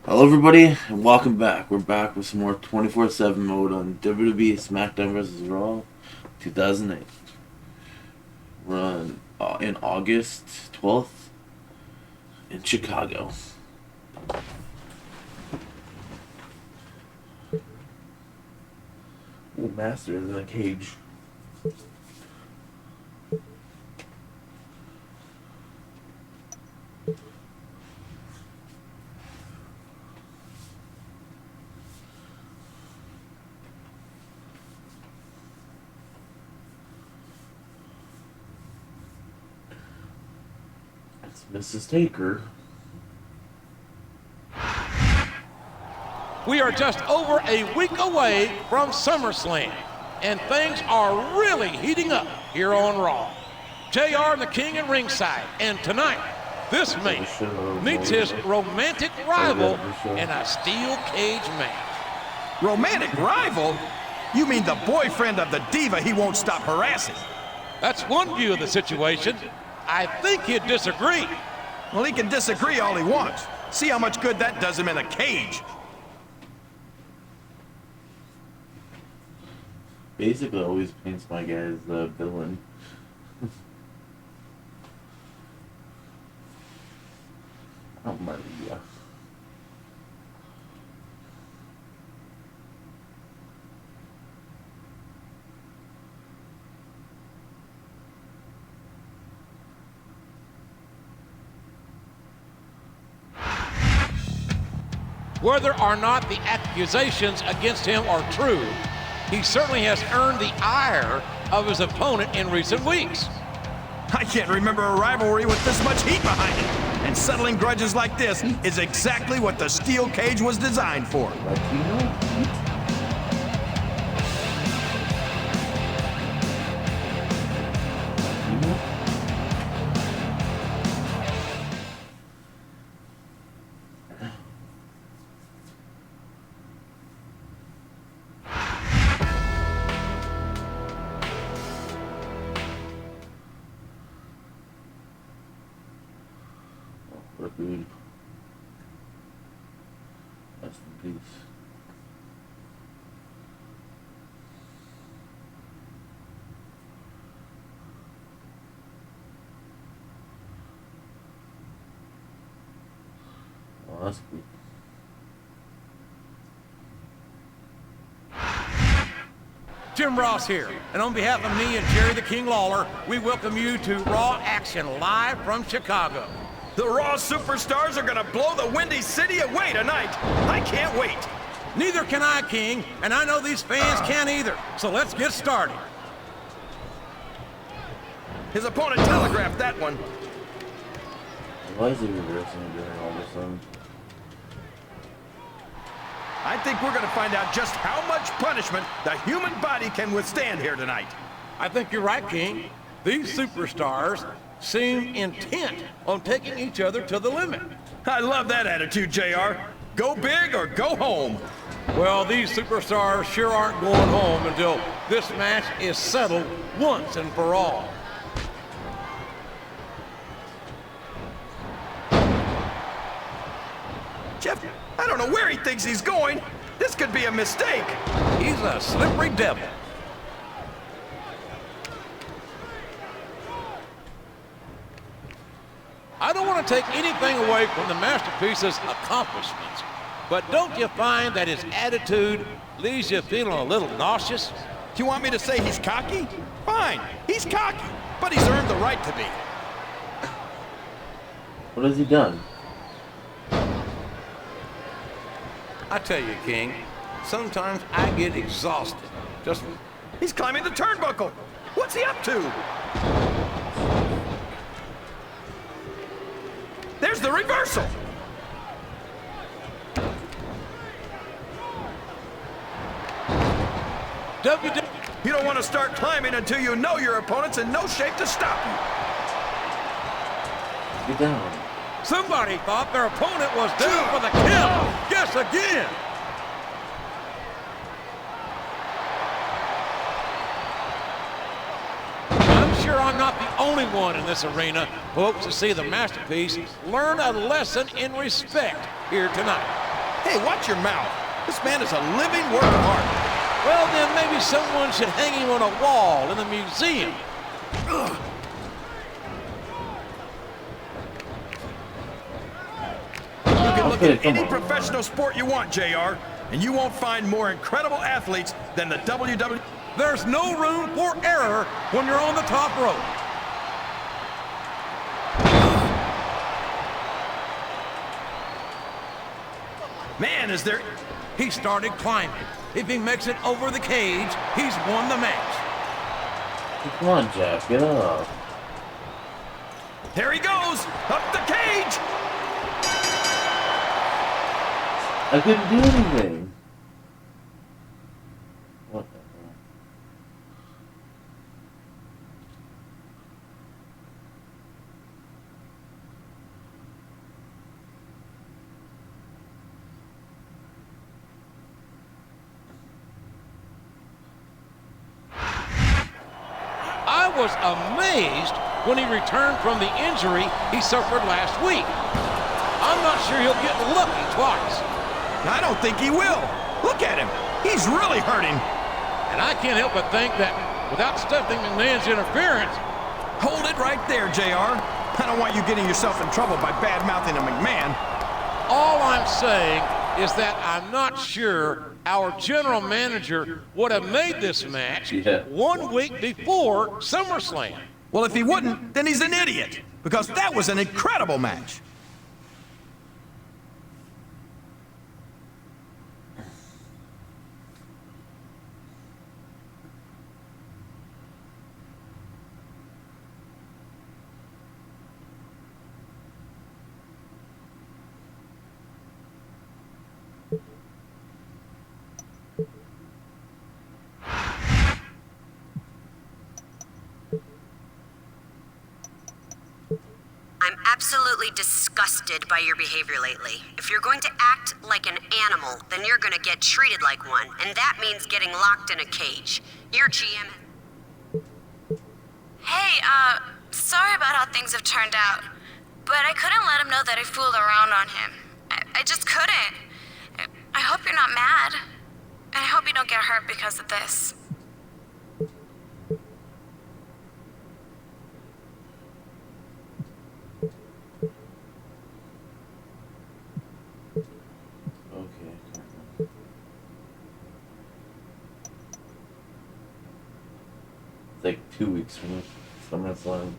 Hello, everybody, and welcome back. We're back with some more 24/7 mode on WWE SmackDown vs. Raw 2008. We're in August 12th in Chicago. Ooh, Master is in a cage. Mrs. Taker. We are just over a week away from SummerSlam, and things are really heating up here on Raw. JR and the King at ringside, and tonight, this man meets his romantic rival in a steel cage match. Romantic rival? You mean the boyfriend of the diva he won't stop harassing? That's one view of the situation. I think he'd disagree. Well, he can disagree all he wants. See how much good that does him in a cage. Basically always paints my guy as the villain. Oh, Maria. Whether or not the accusations against him are true, he certainly has earned the ire of his opponent in recent weeks. I can't remember a rivalry with this much heat behind it. And settling grudges like this is exactly what the steel cage was designed for. Latino? Food. Rest in peace. Oh, that's cool. Jim Ross here, and on behalf of me and Jerry the King Lawler, we welcome you to Raw Action live from Chicago. The Raw superstars are gonna blow the Windy City away tonight. I can't wait. Neither can I, King, and I know these fans can't either, so let's get started. His opponent telegraphed that one. Why is he reversing during all this? I think we're gonna find out just how much punishment the human body can withstand here tonight. I think you're right, King. These superstars seem intent on taking each other to the limit. I love that attitude, JR. Go big or go home. Well, these superstars sure aren't going home until this match is settled once and for all. Jeff, I don't know where he thinks he's going. This could be a mistake. He's a slippery devil. I don't want to take anything away from the Masterpiece's accomplishments, but don't you find that his attitude leaves you feeling a little nauseous? Do you want me to say he's cocky? Fine, he's cocky, but he's earned the right to be. What has he done? I tell you, King, sometimes I get exhausted. He's climbing the turnbuckle. What's he up to? There's the reversal. You don't want to start climbing until you know your opponent's in no shape to stop you. Get down. Somebody thought their opponent was down for the kill. Guess again. sure I'm not the only one in this arena who hopes to see the Masterpiece learn a lesson in respect here tonight. Hey, watch your mouth. This man is a living work of art. Well, then maybe someone should hang him on a wall in the museum. Ugh. You can look at any professional sport you want, JR, and you won't find more incredible athletes than the WWE. There's no room for error when you're on the top rope. Man, is there... He started climbing. If he makes it over the cage, he's won the match. Come on, Jack, get up. There he goes! Up the cage! I couldn't do anything. What the hell? I was amazed when he returned from the injury he suffered last week. I'm not sure he'll get lucky twice. I don't think he will. Look at him. He's really hurting. And I can't help but think that without Stephanie McMahon's interference... Hold it right there, JR. I don't want you getting yourself in trouble by bad-mouthing a McMahon. All I'm saying is that I'm not sure our general manager would have made this match 1 week before SummerSlam. Well, if he wouldn't, then he's an idiot, because that was an incredible match. I'm absolutely disgusted by your behavior lately. If you're going to act like an animal, then you're gonna get treated like one, and that means getting locked in a cage. Your GM... Hey, sorry about how things have turned out, but I couldn't let him know that I fooled around on him. I just couldn't. I hope you're not mad. And I hope you don't get hurt because of this. Like 2 weeks from SummerSlam.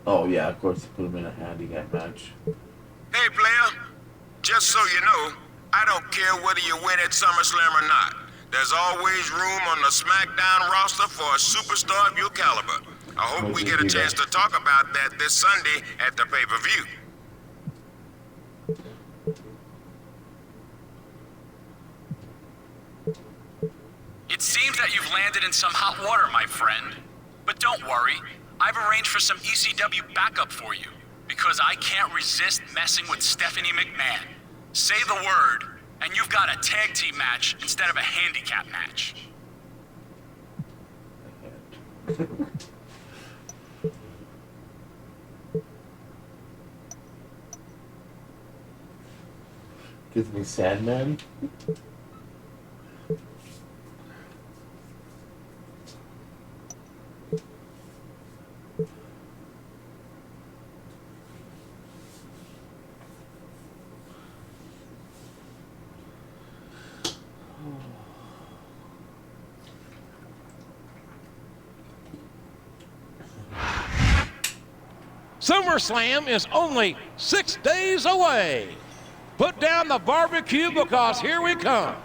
Oh yeah, of course, put him in a handicap match. Hey, player. Just so you know, I don't care whether you win at SummerSlam or not. There's always room on the SmackDown roster for a superstar of your caliber. I hope we get a chance to talk about that this Sunday at the pay-per-view. It seems that you've landed in some hot water, my friend. But don't worry, I've arranged for some ECW backup for you, because I can't resist messing with Stephanie McMahon. Say the word, and you've got a tag team match instead of a handicap match. Gives me Sandman. SummerSlam is only 6 days away. Put down the barbecue because here we come.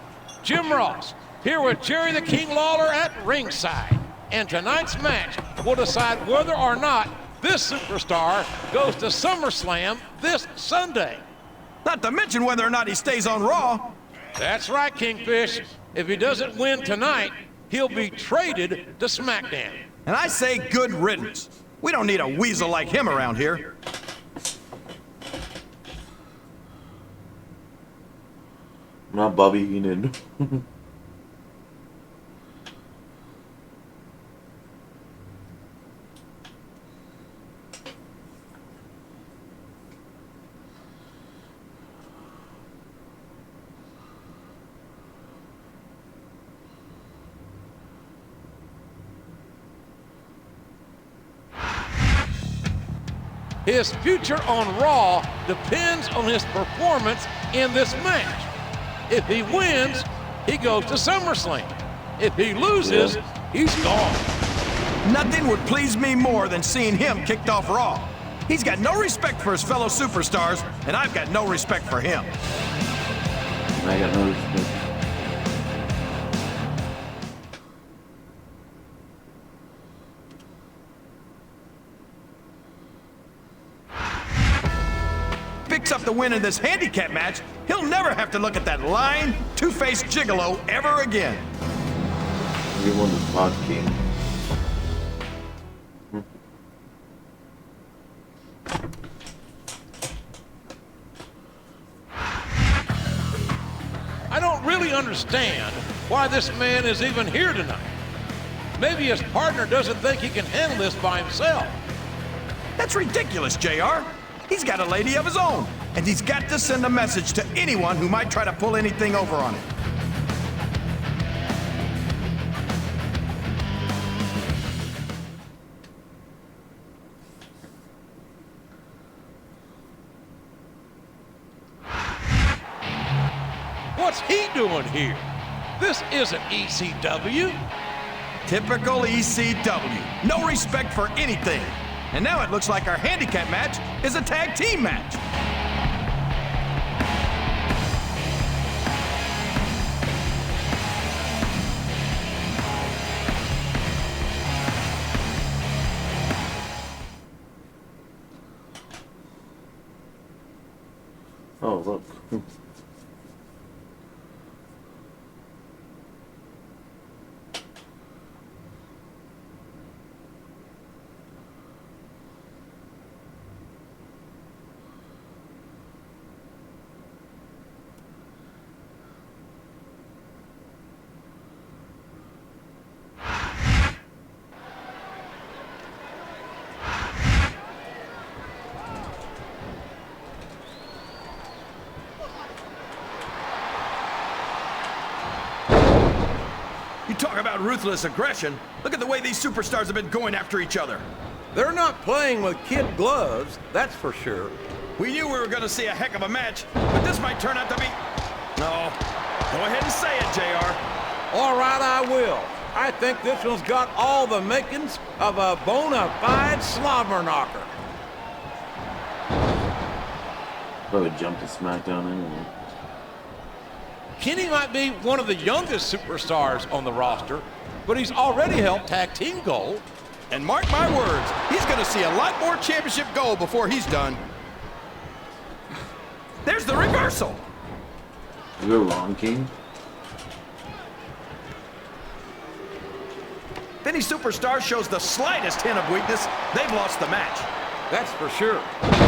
Jim Ross here with Jerry the King Lawler at ringside. And tonight's match will decide whether or not this superstar goes to SummerSlam this Sunday. Not to mention whether or not he stays on Raw. That's right, Kingfish. If he doesn't win tonight, he'll be traded to SmackDown. And I say good riddance. We don't need a weasel like him around here. Not Bobby Heenan. His future on Raw depends on his performance in this match. If he wins, he goes to SummerSlam. If he loses, he's gone. Nothing would please me more than seeing him kicked off Raw. He's got no respect for his fellow superstars, and I've got no respect for him. I got no respect. Picks up the win in this handicap match, he'll never have to look at that lying, two-faced gigolo ever again. You won the Spot King. I don't really understand why this man is even here tonight. Maybe his partner doesn't think he can handle this by himself. That's ridiculous, JR. He's got a lady of his own, and he's got to send a message to anyone who might try to pull anything over on him. What's he doing here? This isn't ECW. Typical ECW. No respect for anything. And now it looks like our handicap match is a tag team match. Oh, look. You talk about ruthless aggression. Look at the way these superstars have been going after each other. They're not playing with kid gloves, that's for sure. We knew we were going to see a heck of a match, but this might turn out to be... No. Go ahead and say it, JR. All right, I will. I think this one's got all the makings of a bona fide slobber knocker. Probably jump to SmackDown anyway. Kenny might be one of the youngest superstars on the roster, but he's already held tag team gold. And mark my words, he's going to see a lot more championship gold before he's done. There's the reversal. You're wrong, King. If any superstar shows the slightest hint of weakness, they've lost the match. That's for sure.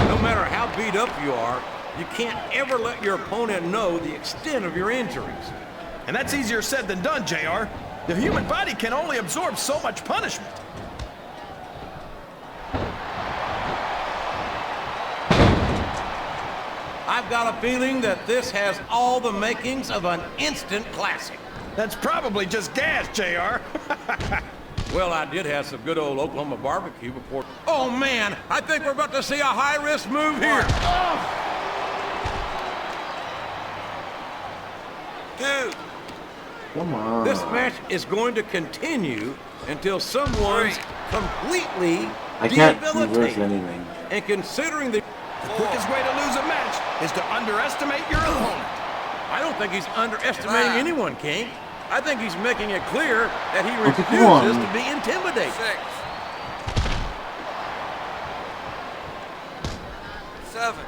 No matter how beat up you are, you can't ever let your opponent know the extent of your injuries. And that's easier said than done, JR. The human body can only absorb so much punishment. I've got a feeling that this has all the makings of an instant classic. That's probably just gas, JR. Well, I did have some good old Oklahoma barbecue before. Oh, man, I think we're about to see a high-risk move here. Dude, Come on. this match is going to continue until someone's completely I can't reverse debilitated. anything. And considering the... The quickest way to lose a match is to underestimate your opponent. I don't think he's underestimating anyone, King. I think he's making it clear that he Okay, come on. refuses to be intimidated. 7.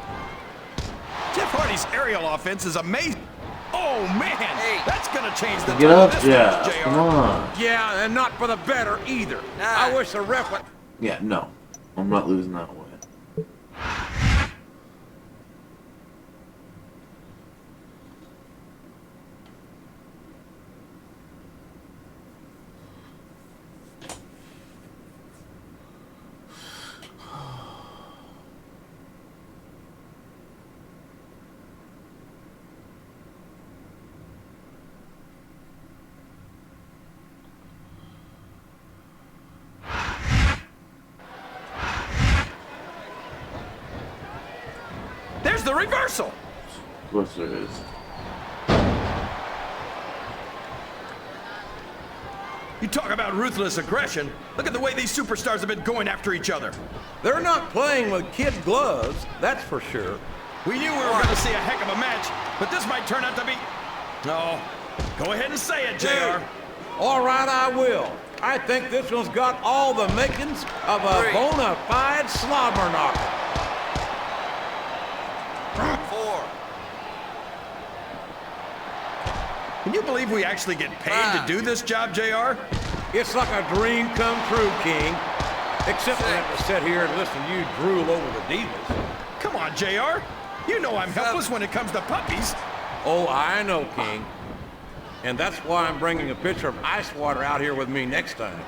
Jeff Hardy's aerial offense is amazing. Oh, man. That's going to change the Get tone up, of this match, yeah. JR. Come on. Yeah, and not for the better either. I wish the ref would... Yeah, no. I'm not losing that way. There's the reversal. Of course there is. You talk about ruthless aggression. Look at the way these superstars have been going after each other. They're not playing with kid gloves, that's for sure. We knew we were going to see a heck of a match, but this might turn out to be... No. Go ahead and say it, JR. All right, I will. I think this one's got all the makings of a bona fide slobber knocker. 4. Can you believe we actually get paid to do this job, JR? It's like a dream come true, King. Except I have to sit here and listen to you drool over the divas. Come on, JR. You know I'm helpless when it comes to puppies. Oh, I know, King. And that's why I'm bringing a pitcher of ice water out here with me next time.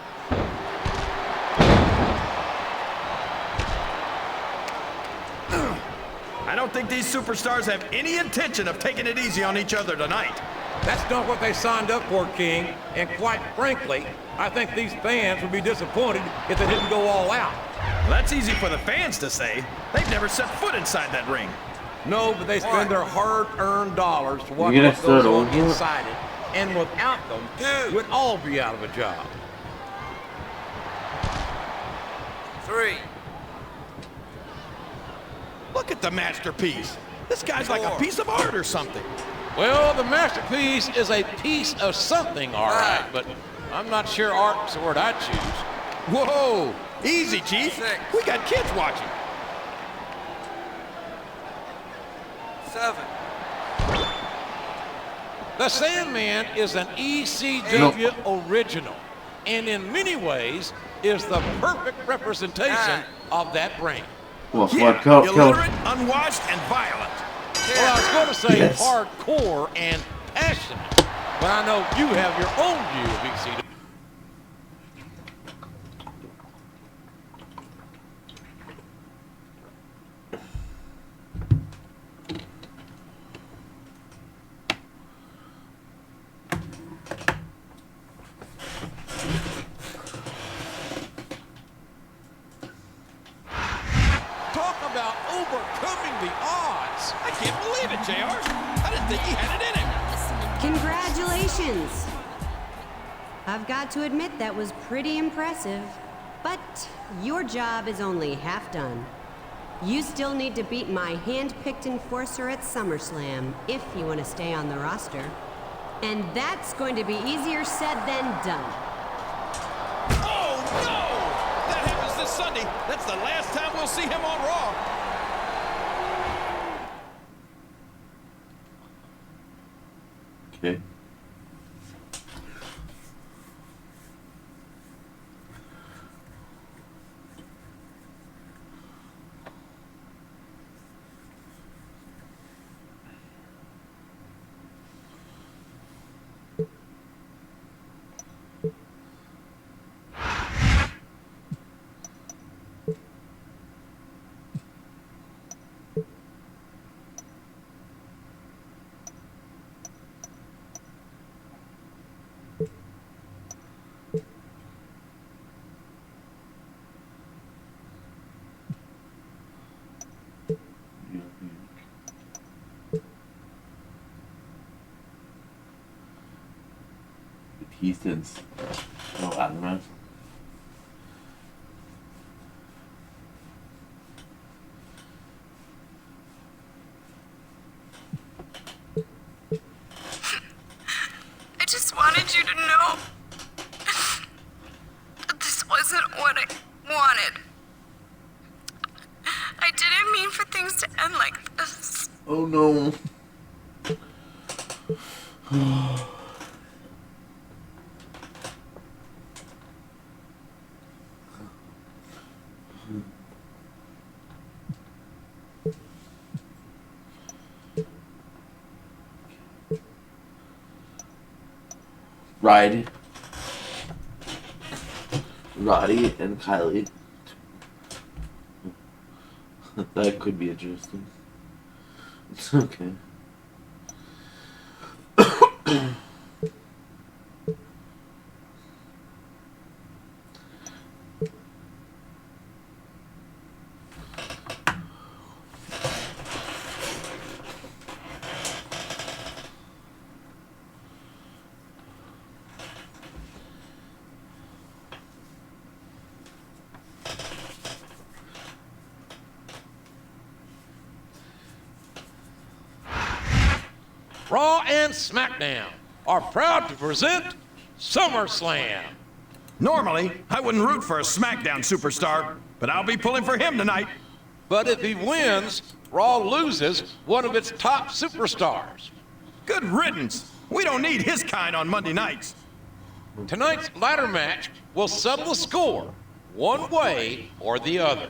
I don't think these superstars have any intention of taking it easy on each other tonight. That's not what they signed up for, King. And quite frankly, I think these fans would be disappointed if they didn't go all out. Well, that's easy for the fans to say. They've never set foot inside that ring. No, but they spend their hard-earned dollars to watch You gonna what goes start on over? inside it. And without them, we'd all be out of a job. 3. Look at the masterpiece. This guy's like a piece of art or something. Well, the masterpiece is a piece of something, all right, but I'm not sure art's the word I'd choose. Whoa! Easy, Chief. We got kids watching. 7. The Sandman is an ECW original, and in many ways is the perfect representation of that brand. Well, Yeah, Kel. illiterate, unwashed, and violent. Well, I was going to say Yes. hardcore and passionate, but I know you have your own view of ECW. Talk about overcoming the odds. I can't believe it, JR. I didn't think he had it in him. Congratulations! I've got to admit that was pretty impressive. But your job is only half done. You still need to beat my hand-picked enforcer at SummerSlam if you want to stay on the roster. And that's going to be easier said than done. Oh, no! That happens this Sunday. That's the last time we'll see him on Raw. Okay. Batistans. Oh, Adamant. I just wanted you to know that this wasn't what I wanted. I didn't mean for things to end like this. Oh no. Roddy and Kylie. That could be interesting. It's okay. Raw and SmackDown are proud to present SummerSlam. Normally, I wouldn't root for a SmackDown superstar, but I'll be pulling for him tonight. But if he wins, Raw loses one of its top superstars. Good riddance. We don't need his kind on Monday nights. Tonight's ladder match will settle the score, one way or the other.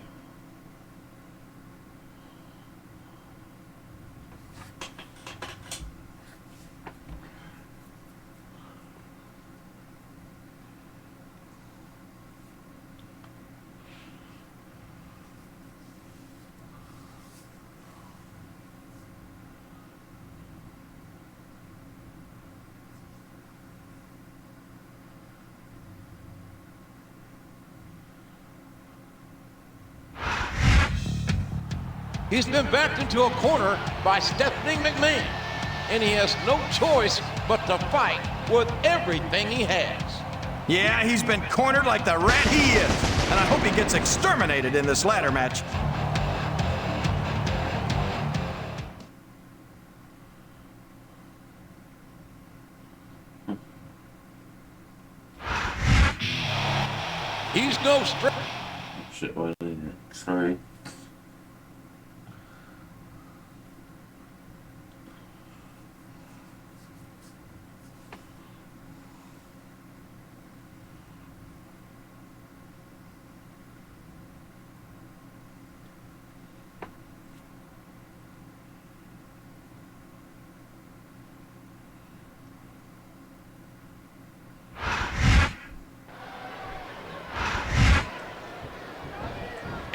He's been backed into a corner by Stephanie McMahon, and he has no choice but to fight with everything he has. Yeah, he's been cornered like the rat he is, and I hope he gets exterminated in this ladder match. He's no stranger. Shit, what is it? Sorry.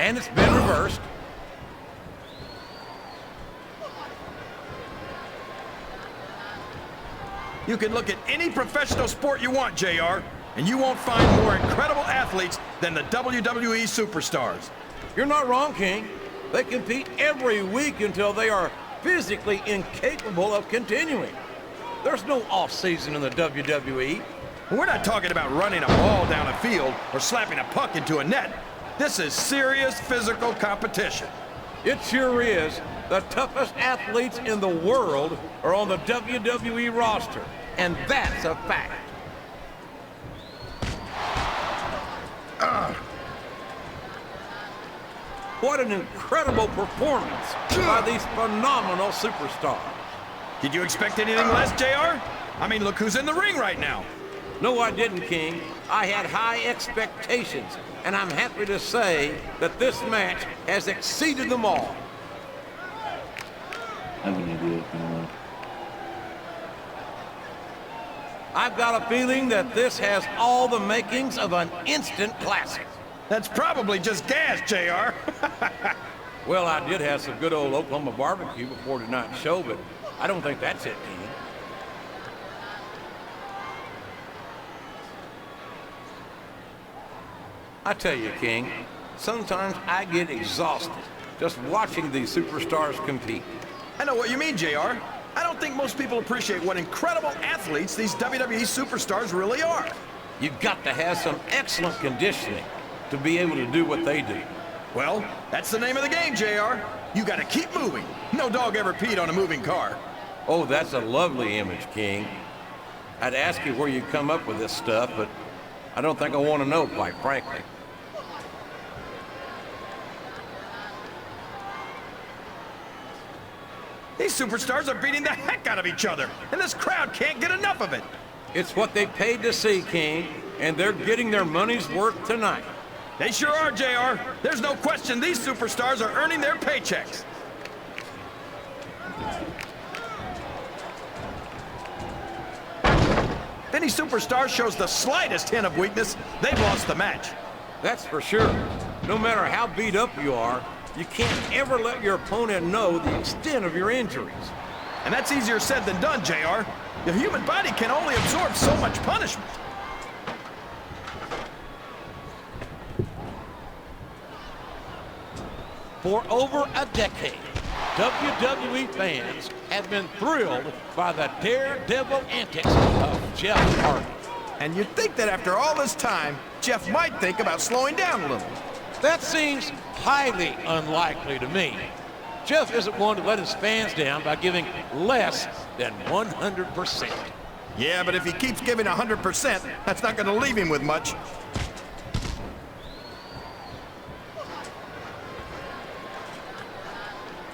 And it's been reversed. You can look at any professional sport you want, JR, and you won't find more incredible athletes than the WWE superstars. You're not wrong, King. They compete every week until they are physically incapable of continuing. There's no off-season in the WWE. We're not talking about running a ball down a field or slapping a puck into a net. This is serious physical competition. It sure is. The toughest athletes in the world are on the WWE roster, and that's a fact. What an incredible performance by these phenomenal superstars. Did you expect anything less, JR? I mean, look who's in the ring right now. No, I didn't, King. I had high expectations, and I'm happy to say that this match has exceeded them all. I have an idea if you want. I've got a feeling that this has all the makings of an instant classic. That's probably just gas, JR. Well, I did have some good old Oklahoma barbecue before tonight's show, but I don't think that's it, King. I tell you, King, sometimes I get exhausted just watching these superstars compete. I know what you mean, JR. I don't think most people appreciate what incredible athletes these WWE superstars really are. You've got to have some excellent conditioning to be able to do what they do. Well, that's the name of the game, JR. You gotta keep moving. No dog ever peed on a moving car. Oh, that's a lovely image, King. I'd ask you where you come up with this stuff, but I don't think I want to know, quite frankly. These superstars are beating the heck out of each other, and this crowd can't get enough of it. It's what they paid to see, King, and they're getting their money's worth tonight. They sure are, JR. There's no question these superstars are earning their paychecks. If any superstar shows the slightest hint of weakness, they've lost the match. That's for sure. No matter how beat up you are, you can't ever let your opponent know the extent of your injuries. And that's easier said than done, JR. The human body can only absorb so much punishment. For over a decade, WWE fans have been thrilled by the daredevil antics of Jeff Hardy. And you'd think that after all this time, Jeff might think about slowing down a little. That seems highly unlikely to me. Jeff isn't one to let his fans down by giving less than 100%. Yeah, but if he keeps giving 100%, that's not going to leave him with much.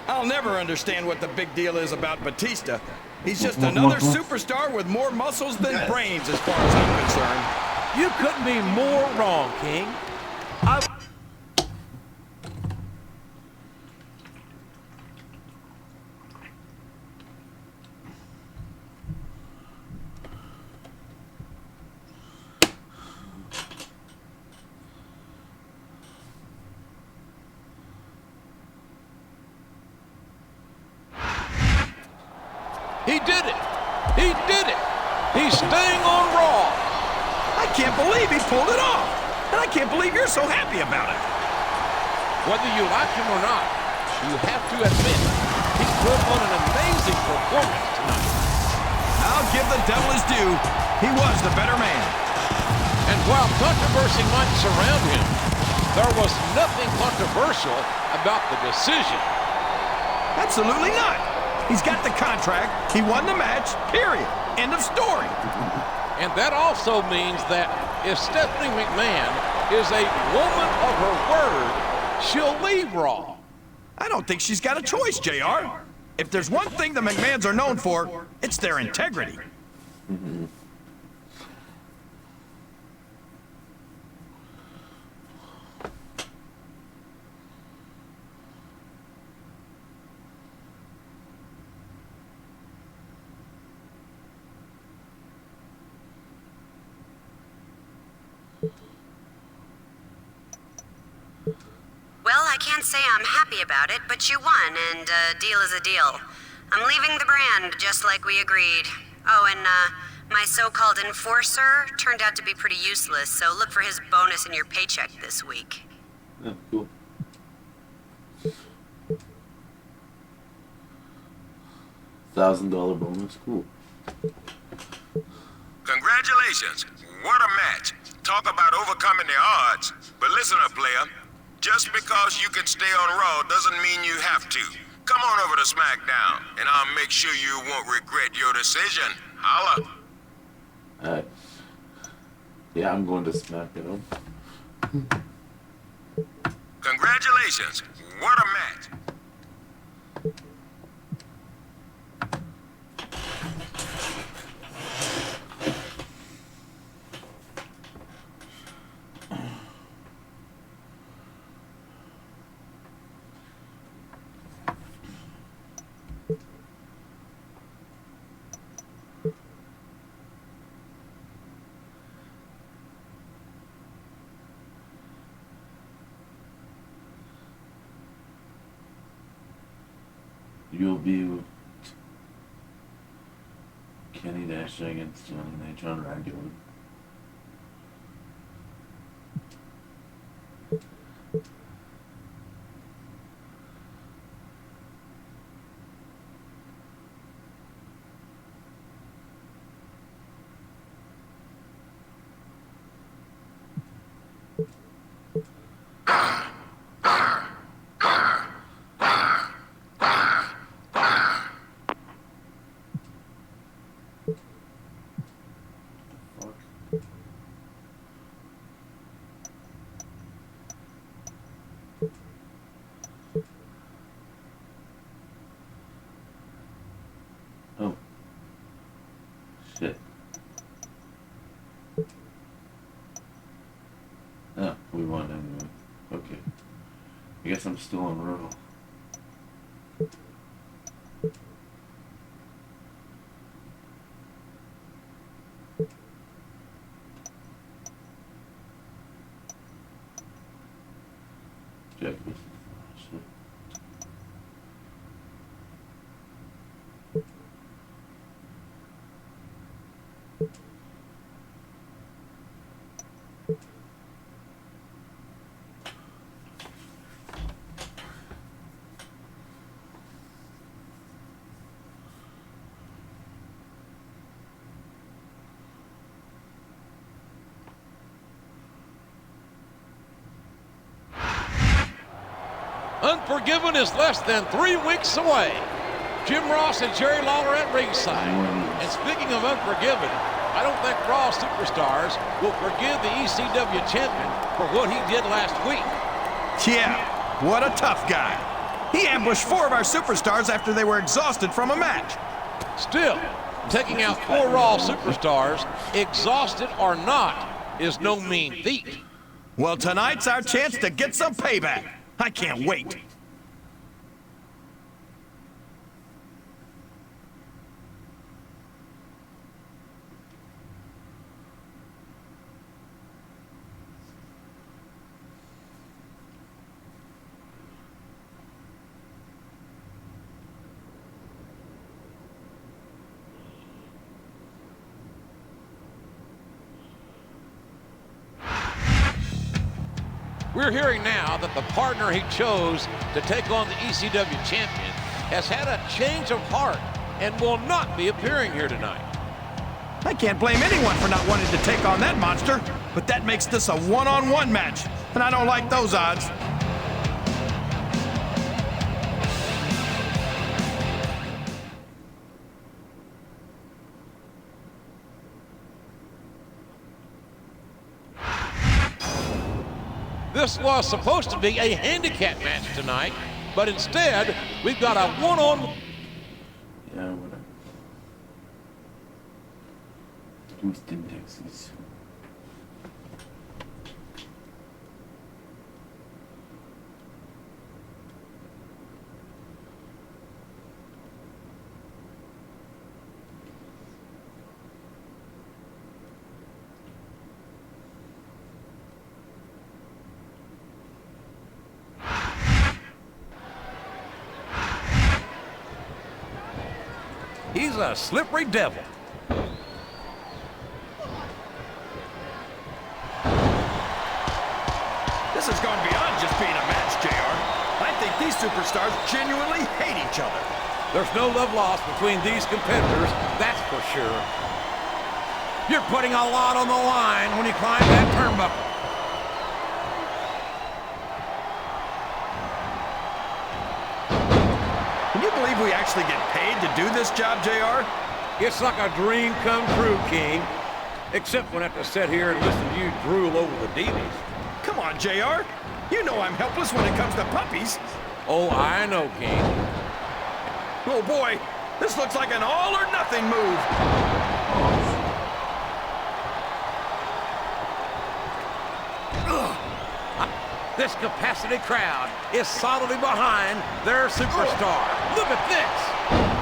I'll never understand what the big deal is about Batista. He's just another superstar with more muscles than brains as far as I'm concerned. You couldn't be more wrong, King. He did it! He did it! He's staying on Raw! I can't believe he pulled it off! And I can't believe you're so happy about it! Whether you like him or not, you have to admit, he put on an amazing performance tonight. I'll give the devil his due. He was the better man. And while controversy might surround him, there was nothing controversial about the decision. Absolutely not. He's got the contract, he won the match, period. End of story. And that also means that if Stephanie McMahon is a woman of her word, she'll leave Raw. I don't think she's got a choice, JR. If there's one thing the McMahons are known for, it's their integrity. Well, I can't say I'm happy about it, but you won, and a deal is a deal. I'm leaving the brand, just like we agreed. Oh, and my so-called enforcer turned out to be pretty useless, so look for his bonus in your paycheck this week. Yeah, cool. $1,000 bonus, cool. Congratulations. What a match. Talk about overcoming the odds. But listen up, player. Just because you can stay on Raw doesn't mean you have to. Come on over to SmackDown, and I'll make sure you won't regret your decision. Holla. Alright. Yeah, I'm going to SmackDown. Congratulations. What a match. You'll be with Kenny Nash against John Ragland. Oh. Shit. Oh, we won anyway. Okay. I guess I'm still on Raw. Check this. Shit. Unforgiven is less than 3 weeks away. Jim Ross and Jerry Lawler at ringside. And speaking of Unforgiven, I don't think Raw Superstars will forgive the ECW champion for what he did last week. Yeah, what a tough guy. He ambushed 4 of our superstars after they were exhausted from a match. Still, taking out 4 Raw Superstars, exhausted or not, is no mean feat. Well, tonight's our chance to get some payback. I can't wait. We're hearing now that the partner he chose to take on the ECW champion has had a change of heart and will not be appearing here tonight. I can't blame anyone for not wanting to take on that monster, but that makes this a one-on-one match, and I don't like those odds. This was supposed to be a handicap match tonight, but instead, we've got a one-on-one. Yeah, whatever. Houston, Texas. He's a slippery devil. This has gone beyond just being a match, JR. I think these superstars genuinely hate each other. There's no love lost between these competitors, that's for sure. You're putting a lot on the line when you climb that turnbuckle. Can you believe we actually get paid to do this job, JR? It's like a dream come true, King. Except when I have to sit here and listen to you drool over the divas. Come on, JR. You know I'm helpless when it comes to puppies. Oh, I know, King. Oh boy, this looks like an all or nothing move. This capacity crowd is solidly behind their superstar. Look at this.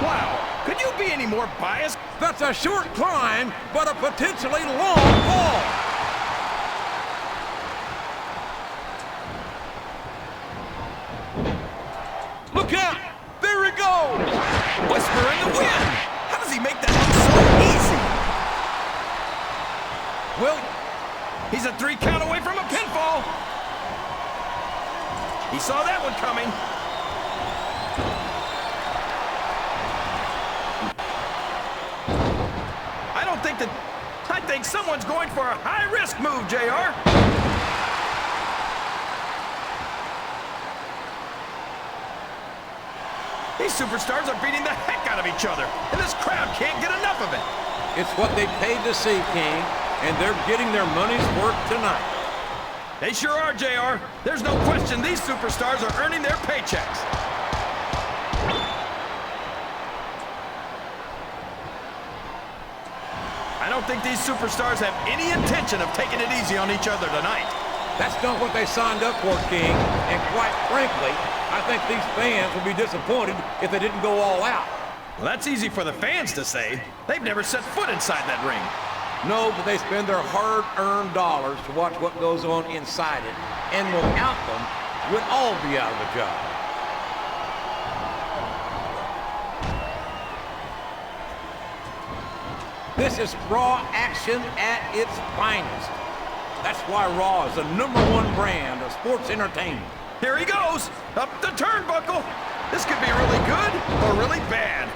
Wow, could you be any more biased? That's a short climb, but a potentially long fall. Look out! There he goes! Whisper in the wind. How does he make that look so easy? Well, he's a 3 count away from a pinfall. He saw that one coming. I think someone's going for a high-risk move, JR. These superstars are beating the heck out of each other, and this crowd can't get enough of it. It's what they paid to see, King, and they're getting their money's worth tonight. They sure are, JR. There's no question these superstars are earning their paychecks. I don't think these superstars have any intention of taking it easy on each other tonight. That's not what they signed up for, King, and quite frankly, I think these fans would be disappointed if they didn't go all out. Well, that's easy for the fans to say. They've never set foot inside that ring. No, but they spend their hard-earned dollars to watch what goes on inside it, and without them, we'd all be out of a job. This is Raw action at its finest. That's why Raw is the #1 brand of sports entertainment. Here he goes, up the turnbuckle. This could be really good or really bad.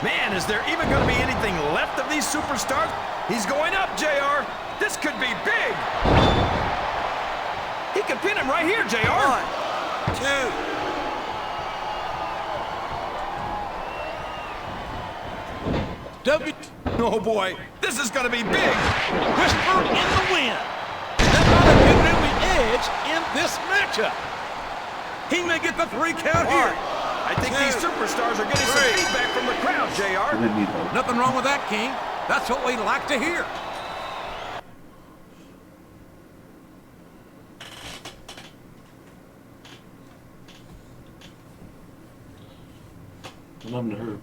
Man, is there even going to be anything left of these superstars? He's going up, JR. This could be big. He could pin him right here, JR. 1, 2. Oh boy, this is gonna be big. Whisper in the wind. That might have given him the edge in this matchup. He may get the 3 count here. I think these superstars are getting some feedback from the crowd, JR. Didn't need help. Nothing wrong with that, King. That's what we like to hear. What happened to her?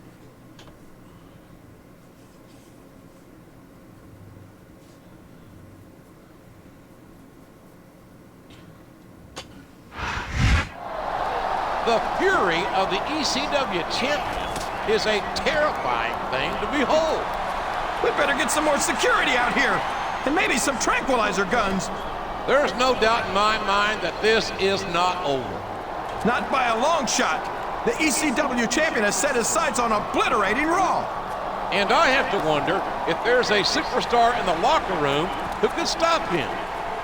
The fury of the ECW champion is a terrifying thing to behold. We better get some more security out here. And maybe some tranquilizer guns. There's no doubt in my mind that this is not over. Not by a long shot. The ECW champion has set his sights on obliterating Raw. And I have to wonder if there's a superstar in the locker room who could stop him.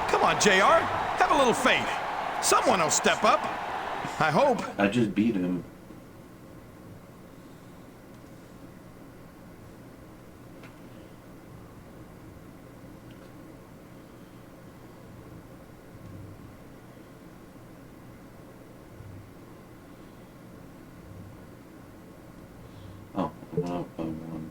Come on, JR. Have a little faith. Someone will step up. I hope. I just beat him. Oh, I went up by 1.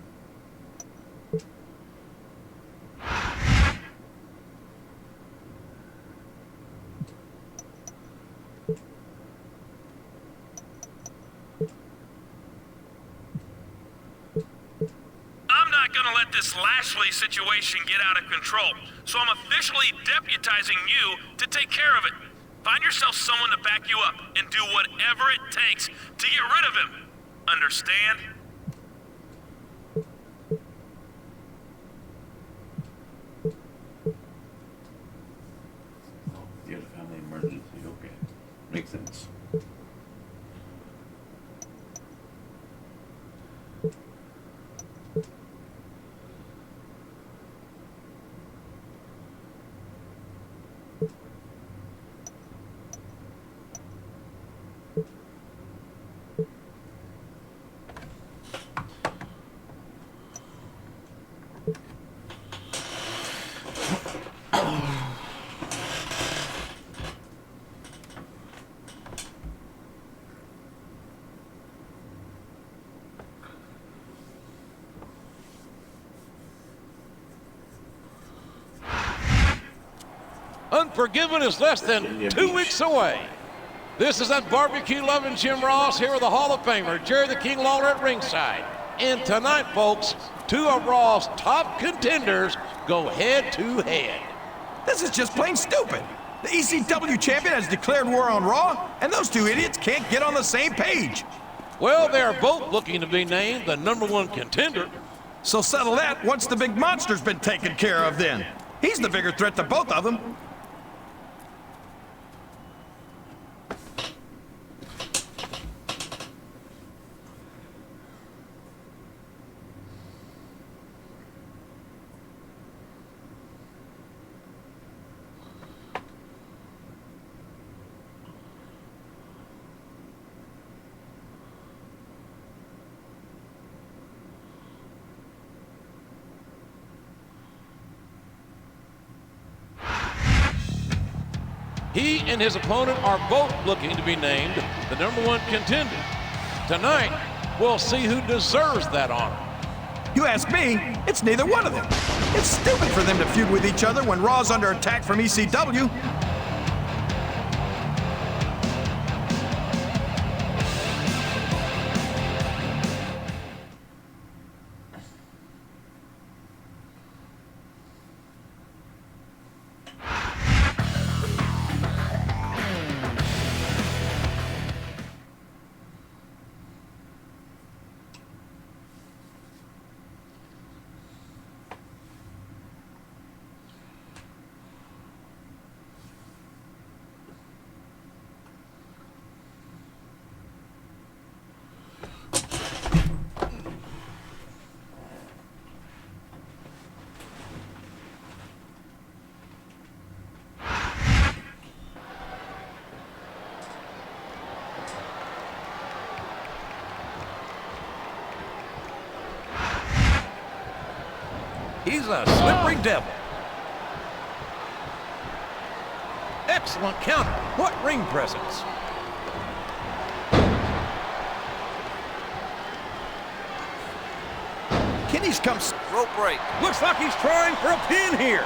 Gonna let this Lashley situation get out of control, so I'm officially deputizing you to take care of it. Find yourself someone to back you up and do whatever it takes to get rid of him. Understand? You had a family emergency, okay. Makes sense. Unforgiven is less than 2 weeks away. This is that barbecue-loving Jim Ross here with the Hall of Famer, Jerry the King Lawler at ringside. And tonight, folks, 2 of Raw's top contenders go head-to-head. This is just plain stupid. The ECW champion has declared war on Raw, and those 2 idiots can't get on the same page. Well, they are both looking to be named the #1 contender. So settle that once the big monster's been taken care of then. He's the bigger threat to both of them. He and his opponent are both looking to be named the #1 contender. Tonight, we'll see who deserves that honor. You ask me, it's neither one of them. It's stupid for them to feud with each other when Raw's under attack from ECW. He's a slippery devil. Excellent counter. What ring presence. Kenny's comes Rope break. Looks like he's trying for a pin here.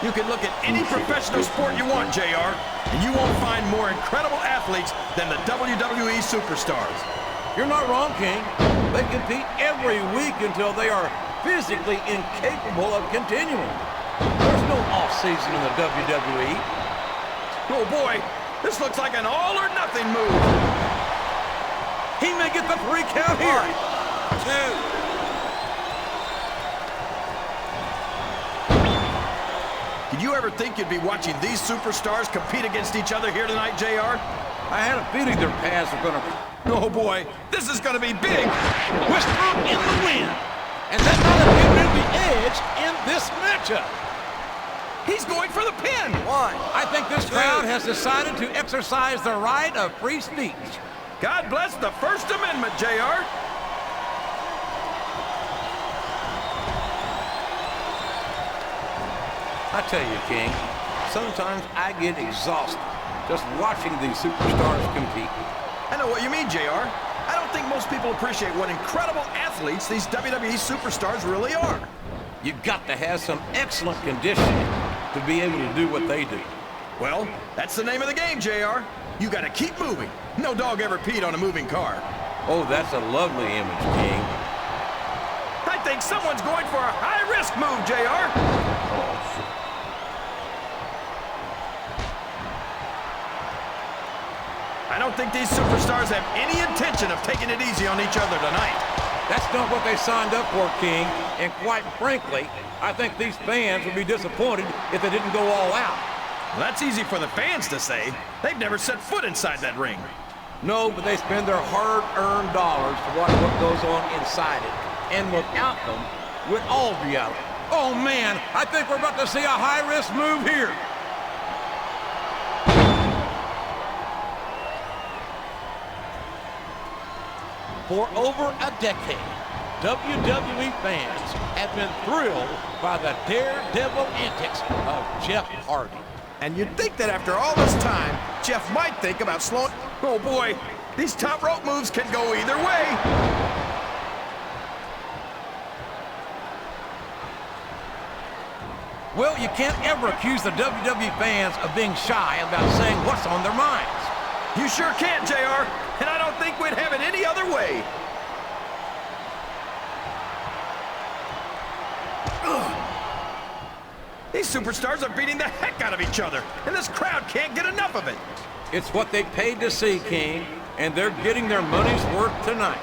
You can look at any professional sport you want, JR, and you won't find more incredible athletes than the WWE superstars. You're not wrong, King. They compete every week until they are physically incapable of continuing. There's no off-season in the WWE. Oh boy, this looks like an all-or-nothing move. He may get the 3 count here. 2. Did you ever think you'd be watching these superstars compete against each other here tonight, JR? I had a feeling their paths were going to Oh boy, this is gonna be big. whisper in the wind. And that might have given him the edge in this matchup. He's going for the pin. 1. I think this crowd has decided to exercise the right of free speech. God bless the First Amendment, JR. I tell you, King, sometimes I get exhausted just watching these superstars compete. I know what you mean, JR. I don't think most people appreciate what incredible athletes these WWE superstars really are. You've got to have some excellent conditioning to be able to do what they do. Well, that's the name of the game, JR. You gotta keep moving. No dog ever peed on a moving car. Oh, that's a lovely image, King. I think someone's going for a high-risk move, JR. I don't think these superstars have any intention of taking it easy on each other tonight. That's not what they signed up for, King. And quite frankly, I think these fans would be disappointed if they didn't go all out. Well, that's easy for the fans to say. They've never set foot inside that ring. No, but they spend their hard-earned dollars to watch what goes on inside it. And without them, we'd all be out. Oh, man, I think we're about to see a high-risk move here. For over a decade, WWE fans have been thrilled by the daredevil antics of Jeff Hardy. And you'd think that after all this time, Jeff might think about slowing... Oh boy, these top rope moves can go either way. Well, you can't ever accuse the WWE fans of being shy about saying what's on their minds. You sure can, JR, and I don't think we'd have it any other way. Ugh. These superstars are beating the heck out of each other, and this crowd can't get enough of it. It's what they paid to see, King, and they're getting their money's worth tonight.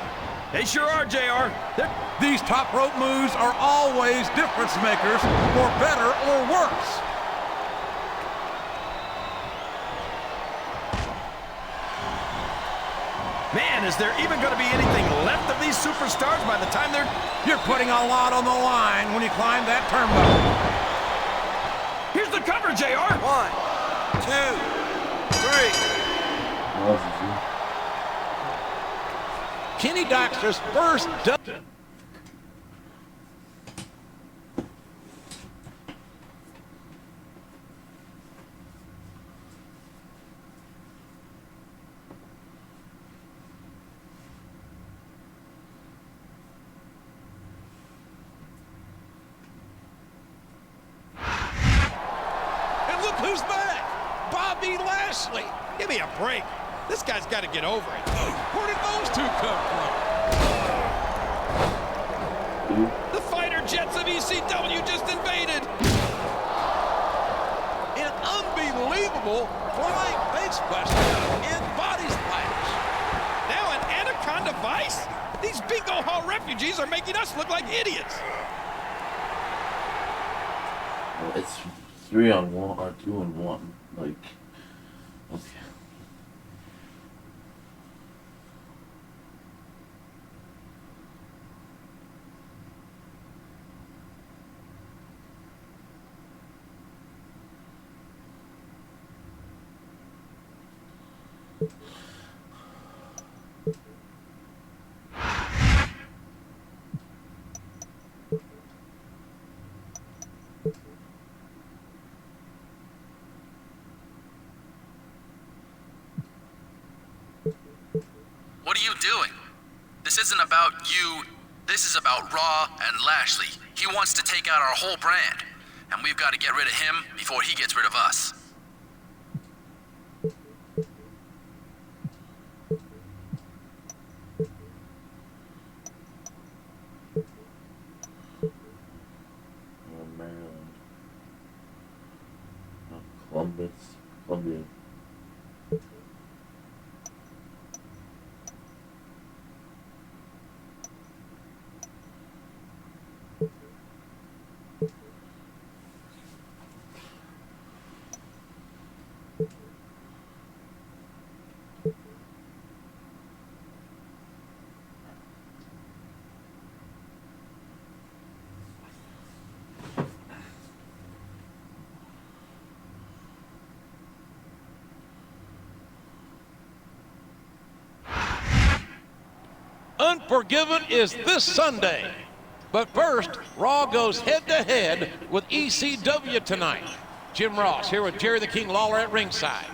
They sure are, JR. These top rope moves are always difference makers, for better or worse. Man, is there even going to be anything left of these superstars by the time they're... You're putting a lot on the line when you climb that turnbuckle. Here's the cover, JR. 1, 2, 3. Kenny Dykstra's first double. And look who's back! Bobby Lashley! Give me a break. This guy's got to get over it. Where did those two come from? The fighter jets of ECW just invaded. An unbelievable flying face buster and body splash. Now an Anaconda Vice? These Bingo Hall refugees are making us look like idiots. Well, it's 3-on-1 or 2-on-1. Like, okay. What are you doing? This isn't about you. This is about Raw and Lashley. He wants to take out our whole brand, and we've got to get rid of him before he gets rid of us. Maryland. Columbus. Columbia. Unforgiven is this Sunday. But first, Raw goes head-to-head with ECW tonight. Jim Ross here with Jerry the King Lawler at ringside.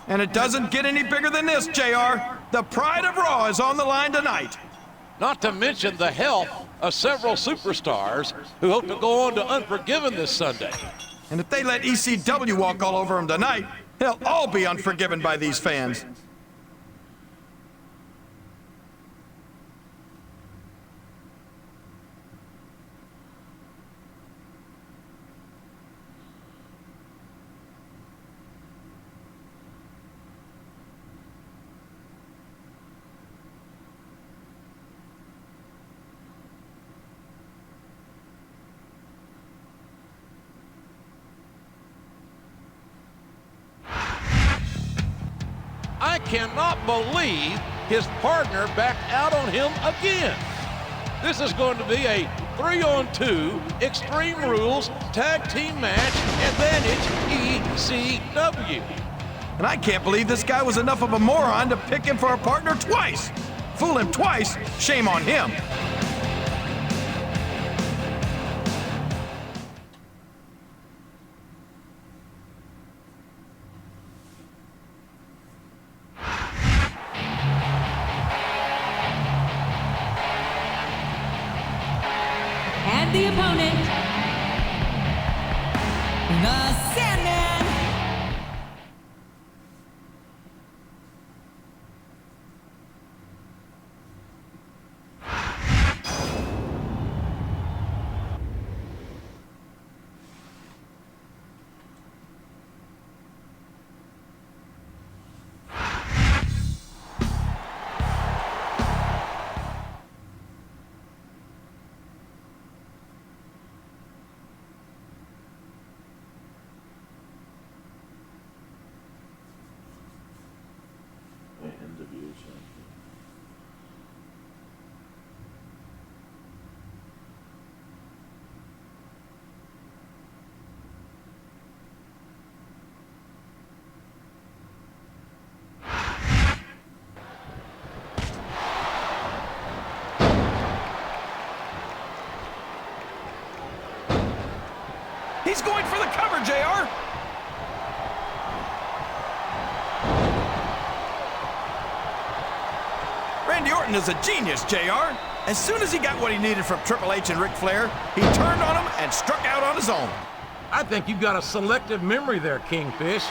And it doesn't get any bigger than this, JR. The pride of Raw is on the line tonight. Not to mention the health of several superstars who hope to go on to Unforgiven this Sunday. And if they let ECW walk all over them tonight, they'll all be unforgiven by these fans. I cannot believe his partner backed out on him again. This is going to be a 3-on-2 Extreme Rules Tag Team Match, Advantage ECW. And I can't believe this guy was enough of a moron to pick him for a partner twice. Fool him twice, shame on him. And the opponent, the Sandman. He's going for the cover, JR. Randy Orton is a genius, JR. As soon as he got what he needed from Triple H and Ric Flair, he turned on him and struck out on his own. I think you've got a selective memory there, Kingfish.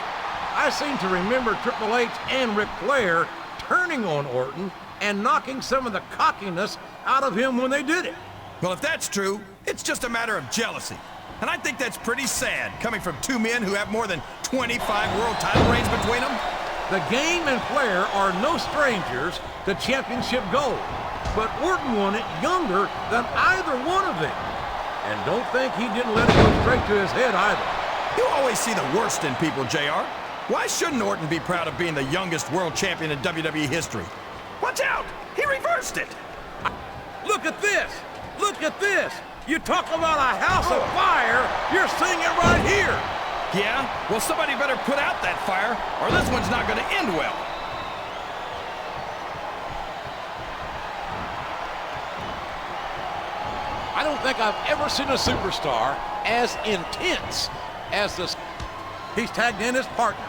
I seem to remember Triple H and Ric Flair turning on Orton and knocking some of the cockiness out of him when they did it. Well, if that's true, it's just a matter of jealousy. And I think that's pretty sad, coming from two men who have more than 25 world title reigns between them. The Game and Flair are no strangers to championship gold, but Orton won it younger than either one of them. And don't think he didn't let it go straight to his head either. You always see the worst in people, JR. Why shouldn't Orton be proud of being the youngest world champion in WWE history? Watch out! He reversed it! Look at this! Look at this! You talk about a house of fire, you're seeing it right here! Yeah? Well, somebody better put out that fire, or this one's not going to end well. I don't think I've ever seen a superstar as intense as this. He's tagged in his partner.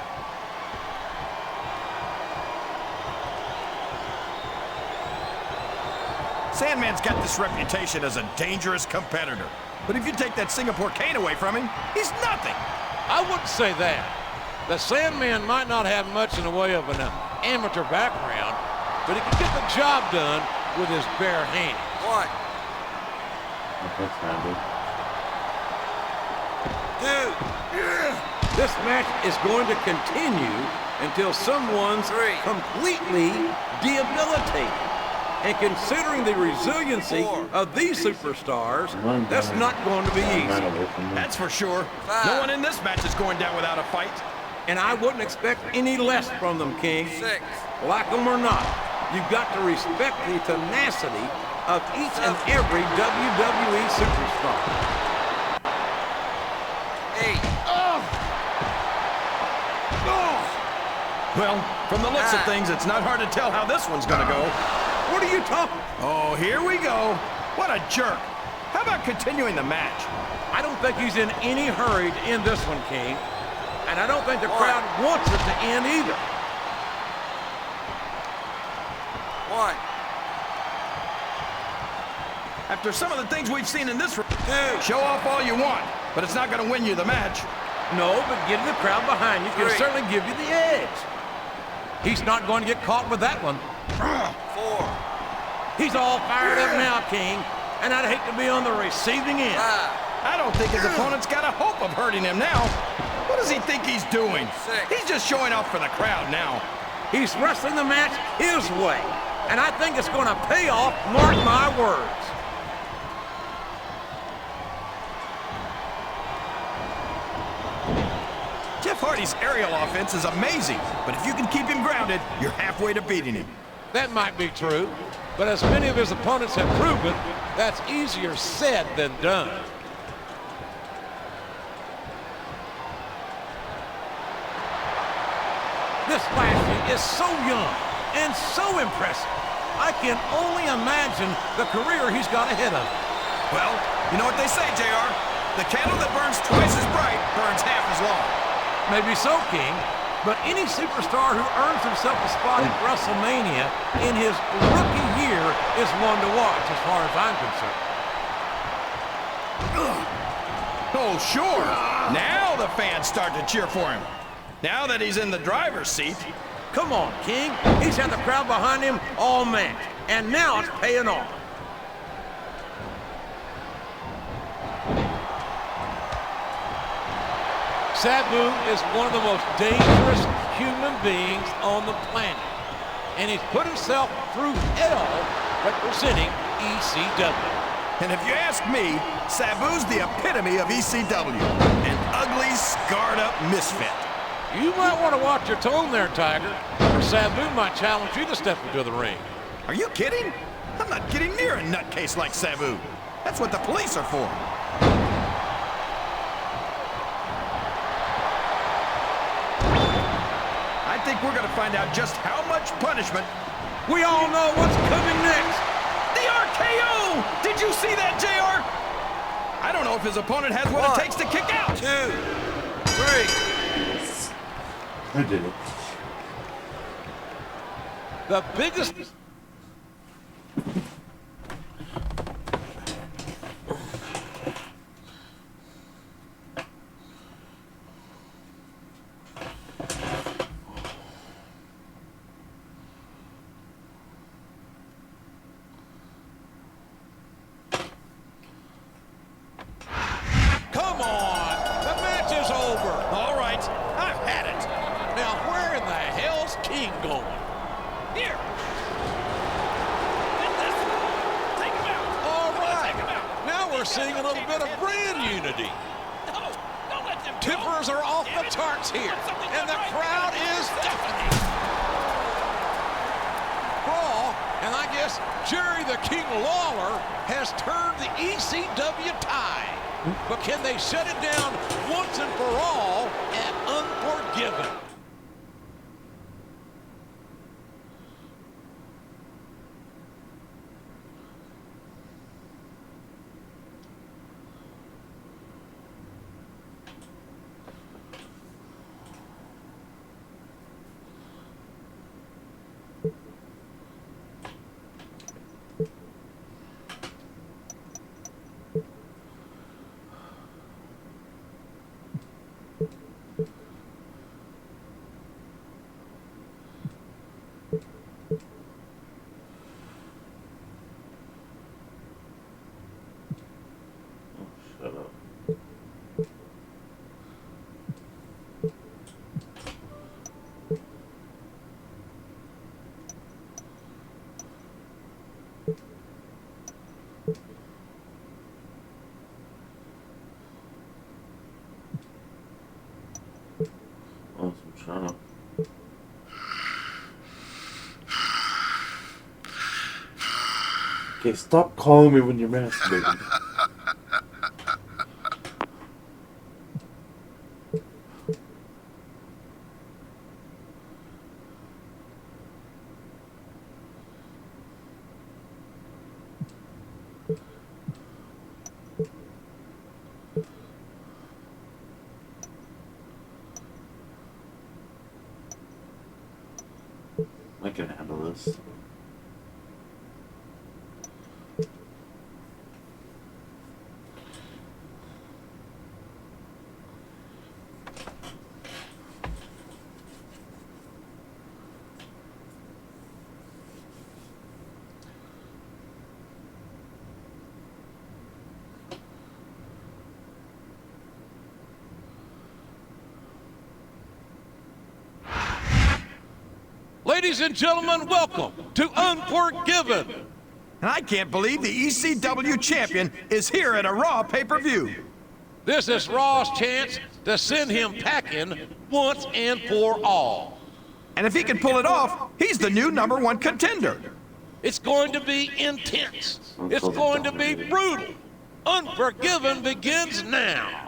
Sandman's got this reputation as a dangerous competitor. But if you take that Singapore cane away from him, he's nothing. I wouldn't say that. The Sandman might not have much in the way of an amateur background, but he can get the job done with his bare hands. One, That's handy. two, This match is going to continue until someone's Three. completely debilitated. And considering the resiliency Four. of these superstars, Run that's down. not going to be Run easy. away from me. That's for sure. Five. No one in this match is going down without a fight. And I wouldn't expect any less from them, King. 6, Like them or not, you've got to respect the tenacity of each and every WWE superstar. 8, Well, from the looks of things, it's not hard to tell how this one's gonna go. What are you talking? Oh, here we go. What a jerk. How about continuing the match? I don't think he's in any hurry to end this one, King. And I don't think the crowd wants it to end either. 1, After some of the things we've seen in this, show off all you want, but it's not gonna win you the match. No, but getting the crowd behind you can Three. certainly give you the edge. He's not going to get caught with that one. 4, He's all fired up now, King, and I'd hate to be on the receiving end. 5, I don't think his opponent's got a hope of hurting him now. What does he think he's doing? Six. He's just showing off for the crowd now. He's wrestling the match his way, and I think it's going to pay off, mark my words. Jeff Hardy's aerial offense is amazing, but if you can keep him grounded, you're halfway to beating him. That might be true, but as many of his opponents have proven, that's easier said than done. This Lashley is so young and so impressive. I can only imagine the career he's got ahead of him. Well, you know what they say, JR? The candle that burns twice as bright burns half as long. Maybe so, King, but any superstar who earns himself a spot at WrestleMania in his rookie year is one to watch as far as I'm concerned. Oh, sure. Now the fans start to cheer for him. Now that he's in the driver's seat. Come on, King. He's had the crowd behind him all match, and now it's paying off. Sabu is one of the most dangerous human beings on the planet, and he's put himself through hell representing ECW. And if you ask me, Sabu's the epitome of ECW. An ugly, scarred-up misfit. You might want to watch your tone there, Tiger, or Sabu might challenge you to step into the ring. Are you kidding? I'm not getting near a nutcase like Sabu. That's what the police are for. I think we're going to find out just how much punishment. We all know what's coming next. The RKO! Did you see that, JR? I don't know if his opponent has what it takes to kick out. 2, 3. Yes. I did it. The biggest... Come on! The match is over! All right, I've had it. Now where in the hell's King going? Here. Get this. Take him out. All right. Take him out. Now we're seeing a little bit of brand unity. No, don't let them go. Tippers are off the charts here, and the crowd is deafening. Brawl, and I guess Jerry the King Lawler has turned the ECW tide. But can they shut it down once and for all at Unforgiven? Shut up. Okay, stop calling me when you're masturbating. I can handle this. Ladies and gentlemen, welcome to Unforgiven. And I can't believe the ECW champion is here at a Raw pay-per-view. This is Raw's chance to send him packing once and for all. And if he can pull it off, he's the new #1 contender. It's going to be intense. It's going to be brutal. Unforgiven begins now.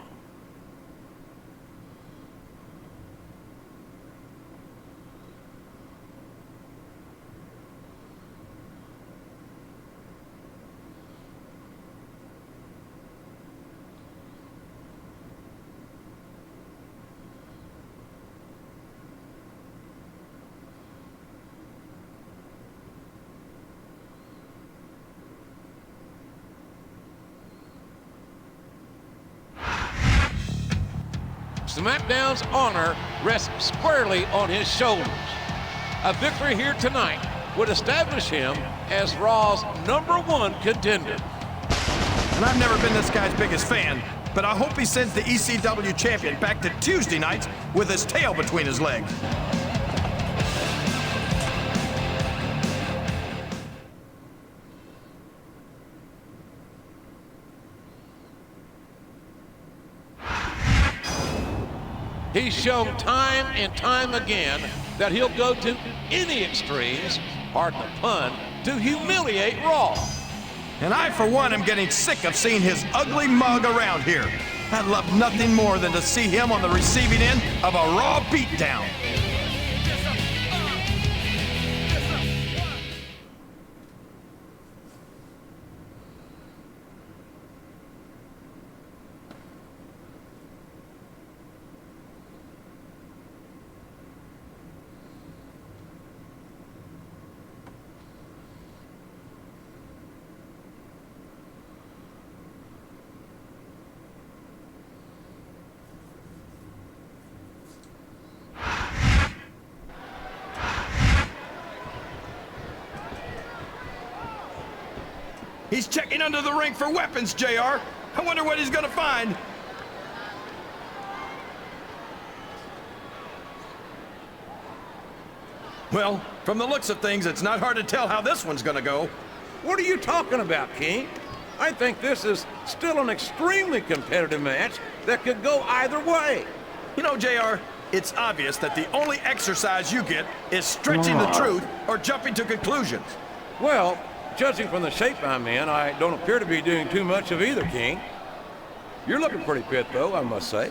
SmackDown's honor rests squarely on his shoulders. A victory here tonight would establish him as Raw's #1 contender. And I've never been this guy's biggest fan, but I hope he sends the ECW champion back to Tuesday nights with his tail between his legs. He's shown time and time again that he'll go to any extremes, pardon the pun, to humiliate Raw. And I, for one, am getting sick of seeing his ugly mug around here. I'd love nothing more than to see him on the receiving end of a Raw beatdown. He's checking under the ring for weapons, JR. I wonder what he's gonna find. Well, from the looks of things, it's not hard to tell how this one's gonna go. What are you talking about, King? I think this is still an extremely competitive match that could go either way. You know, JR, it's obvious that the only exercise you get is stretching the truth or jumping to conclusions. Well, judging from the shape I'm in, I don't appear to be doing too much of either, King. You're looking pretty fit, though, I must say.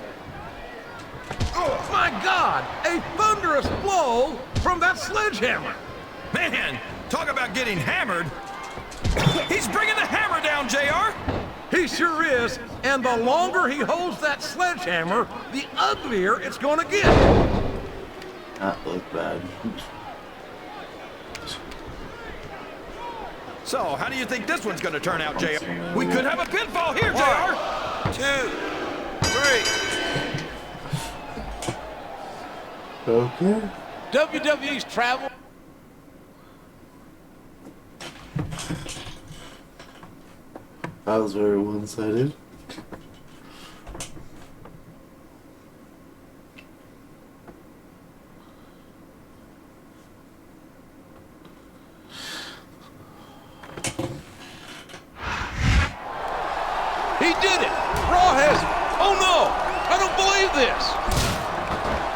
Oh, my God! A thunderous blow from that sledgehammer! Man, talk about getting hammered. He's bringing the hammer down, JR. He sure is, and the longer he holds that sledgehammer, the uglier it's gonna get. That looked bad. So, how do you think this one's gonna turn out, JR? We could have a pinfall here, JR. 2, 3. Okay. WWE's travel. That was very one-sided. He did it! Raw has it! Oh no! I don't believe this!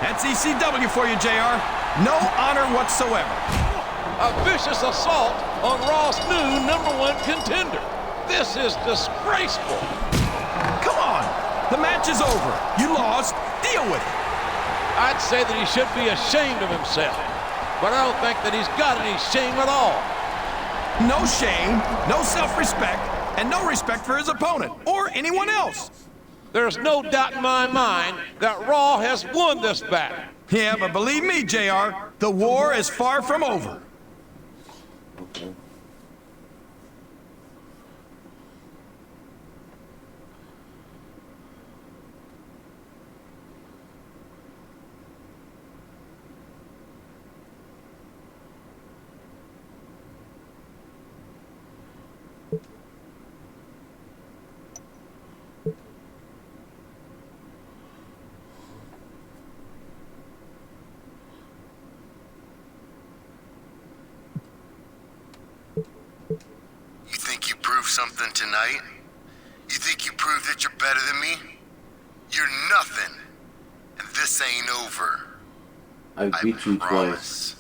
That's That's ECW for you, JR. No honor whatsoever. A vicious assault on Raw's new #1 contender. This is disgraceful. Come on. The match is over. You lost. Deal with it. I'd say that he should be ashamed of himself, but I don't think that he's got any shame at all. No shame, no self-respect, and no respect for his opponent or anyone else. There's no doubt in my mind that Raw has won this battle. Yeah, but believe me, JR, the war is far from over. Okay. You think you proved something tonight? You think you proved that you're better than me? You're nothing. And this ain't over. I beat you promise. twice.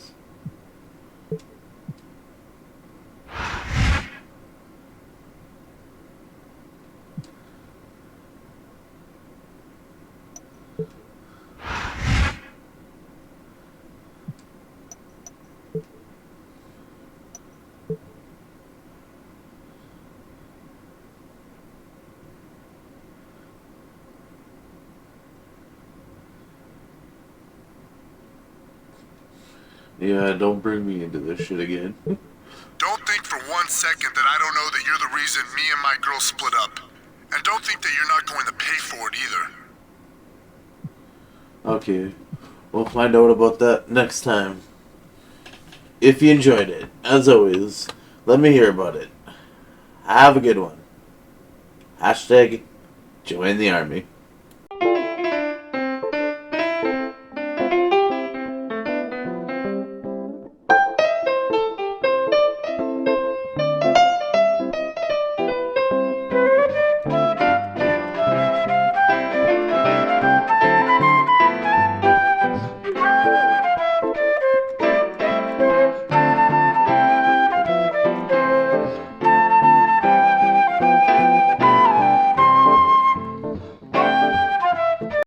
Yeah, don't bring me into this shit again. Don't think for 1 second that I don't know that you're the reason me and my girl split up. And don't think that you're not going to pay for it either. Okay, we'll find out about that next time. If you enjoyed it, as always, let me hear about it. Have a good one. # join the army.